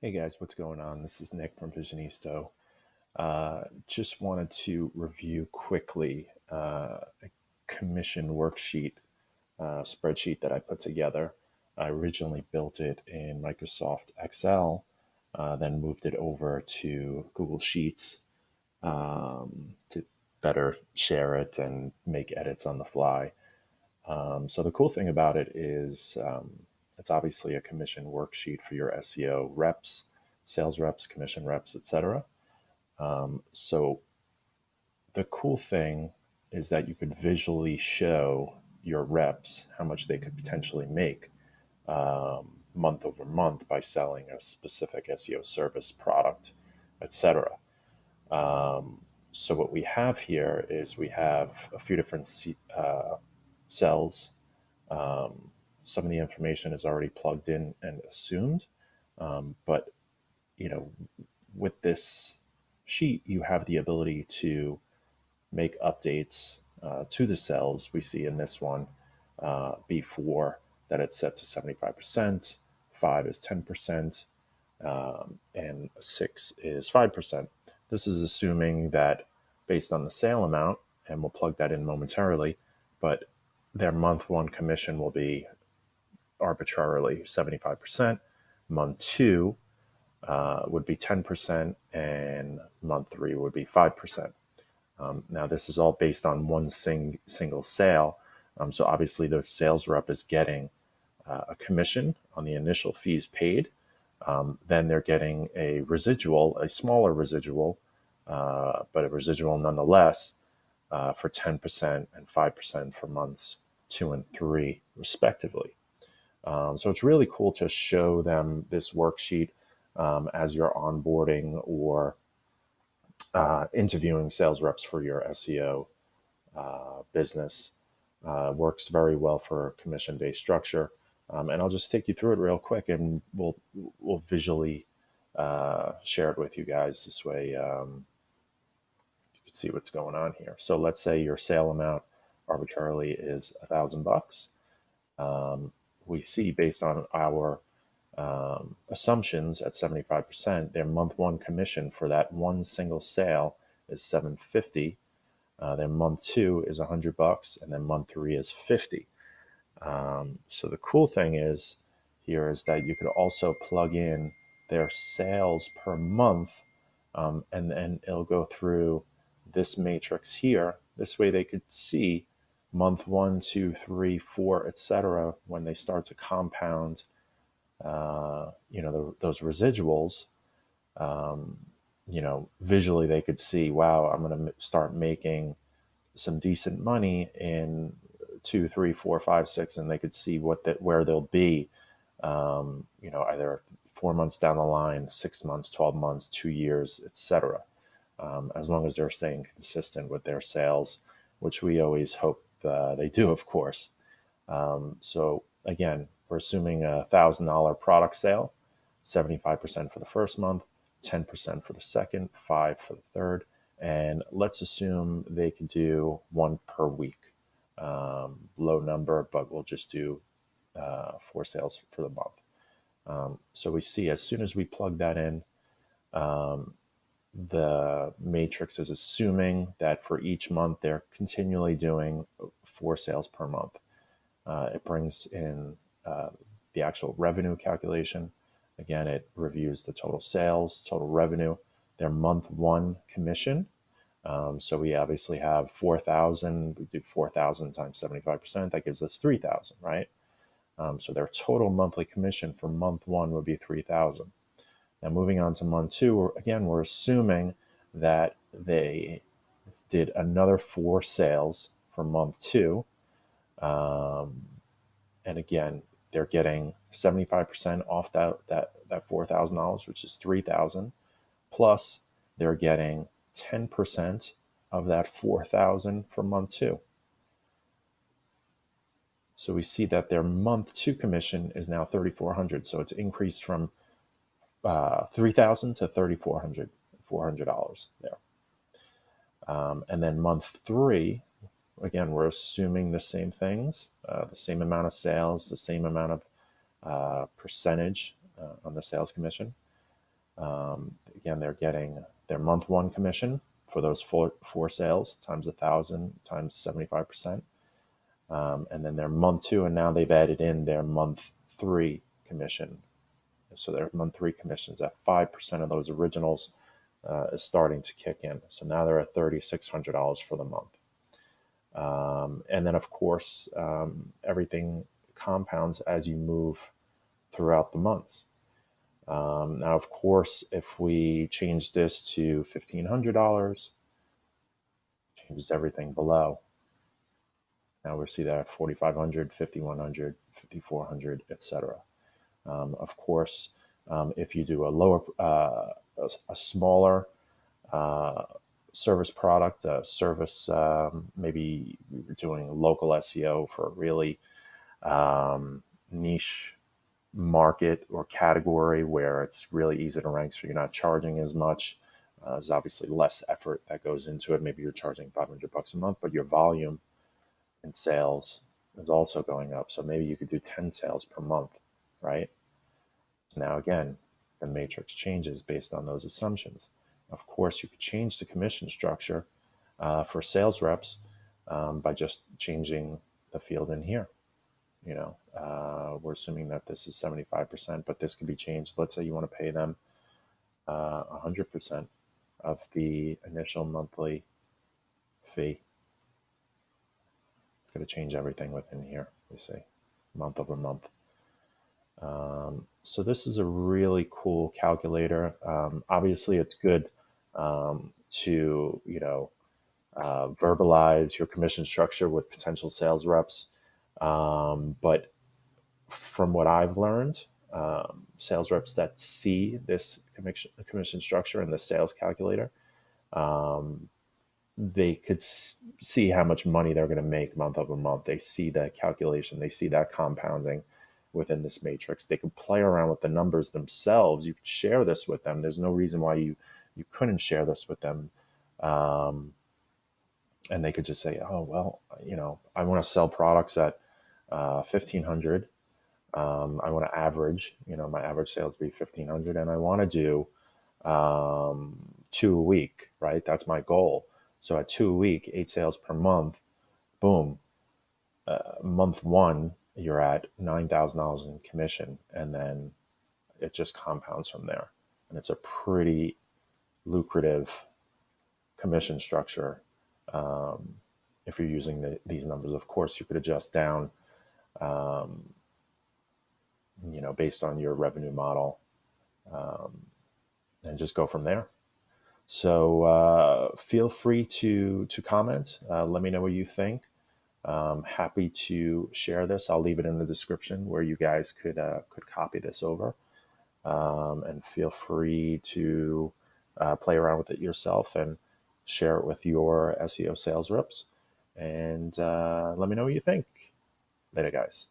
Hey guys, what's going on? This is Nick from Visionisto. Just wanted to review quickly a commission worksheet spreadsheet that I put together. I originally built it in Microsoft Excel, then moved it over to Google Sheets to better share it and make edits on the fly. So the cool thing about it is it's obviously a commission worksheet for your SEO reps, sales reps, commission reps, etc. So the cool thing is that you could visually show your reps how much they could potentially make month over month by selling a specific SEO service, product, etc. So what we have here is we have a few different cells. Some of the information is already plugged in and assumed, but you know, with this sheet, you have the ability to make updates to the cells. We see in this one before that it's set to 75%, 5 is 10%, and 6 is 5%. This is assuming that based on the sale amount, and we'll plug that in momentarily, but their month one commission will be arbitrarily 75%. Month two would be 10%, and month three would be 5%. Now, this is all based on one single sale. So obviously, the sales rep is getting a commission on the initial fees paid. Then they're getting a residual, a smaller residual, but a residual nonetheless for 10% and 5% for months 2 and 3, respectively. So it's really cool to show them this worksheet as you're onboarding or interviewing sales reps for your SEO business. Works very well for commission-based structure. And I'll just take you through it real quick, and we'll visually share it with you guys. This way, you can see what's going on here. So let's say your sale amount arbitrarily is $1,000. We see based on our assumptions at 75%, their month one commission for that one single sale is $750. Then month two is $100, and then month three is $50. So the cool thing is here is that you could also plug in their sales per month, and then it'll go through this matrix here. This way they could see month 1, 2, 3, 4, etc. when they start to compound those residuals. Visually they could see, wow, I'm going to start making some decent money in 2, 3, 4, 5, 6, and they could see where they'll be, either 4 months down the line, 6 months, 12 months, 2 years, etc. As long as they're staying consistent with their sales, which we always hope they do, of course. So again, we're assuming a $1,000 product sale, 75% for the first month, 10% for the second, 5 for the third, and let's assume they could do one per week. Low number, but we'll just do 4 sales for the month. So we see as soon as we plug that in, the matrix is assuming that for each month they're continually doing 4 sales per month. It brings in the actual revenue calculation. Again, it reviews the total sales, total revenue, their month one commission. So we obviously have 4,000. We do 4,000 times 75%. That gives us 3,000, right? So their total monthly commission for month one would be 3,000. Now, moving on to month two, again, we're assuming that they did another 4 sales for month two. And again, they're getting 75% off that $4,000, which is 3,000, plus they're getting 10% of that 4,000 for month two. So we see that their month two commission is now 3,400. So it's increased from 3,000 to 3,400, $400 there. And then month three, again, we're assuming the same things, the same amount of sales, the same amount of percentage on the sales commission. Again, they're getting their month one commission for those four sales times 1,000 times 75%. And then their month two, and now they've added in their month three commission. So their month three commissions at 5% of those originals is starting to kick in. So now they're at $3,600 for the month. And then, of course, everything compounds as you move throughout the months. Now, of course, if we change this to $1,500, changes everything below. Now we see that at 4,500, 5,100, 5,400, etc. Of course, if you do a lower, a smaller service product, a service, maybe you're doing local SEO for a really niche market or category where it's really easy to rank, so you're not charging as much. There's obviously less effort that goes into it. Maybe you're charging $500 a month, but your volume in sales is also going up. So maybe you could do 10 sales per month, right? So now again, the matrix changes based on those assumptions. Of course, you could change the commission structure for sales reps by just changing the field in here. We're assuming that this is 75%, but this could be changed. Let's say you want to pay them 100% of the initial monthly fee. It's going to change everything within here, we see, month over month. So this is a really cool calculator. Obviously, it's good to, verbalize your commission structure with potential sales reps. But from what I've learned, sales reps that see this commission structure and the sales calculator, they could see how much money they're going to make month over month. They see that calculation. They see that compounding within this matrix. They could play around with the numbers themselves. You could share this with them. There's no reason why you couldn't share this with them. And they could just say, oh, well, I want to sell products at 1,500. I want to average, my average sales be 1,500, and I want to do 2 a week, right? That's my goal. So at 2 a week, 8 sales per month, boom. Month one, you're at $9,000 in commission, and then it just compounds from there. And it's a pretty lucrative commission structure if you're using these numbers. Of course, you could adjust down, based on your revenue model, and just go from there. So feel free to comment. Let me know what you think. Happy to share this. I'll leave it in the description where you guys could copy this over, and feel free to play around with it yourself and share it with your SEO sales reps. And let me know what you think. Later, guys.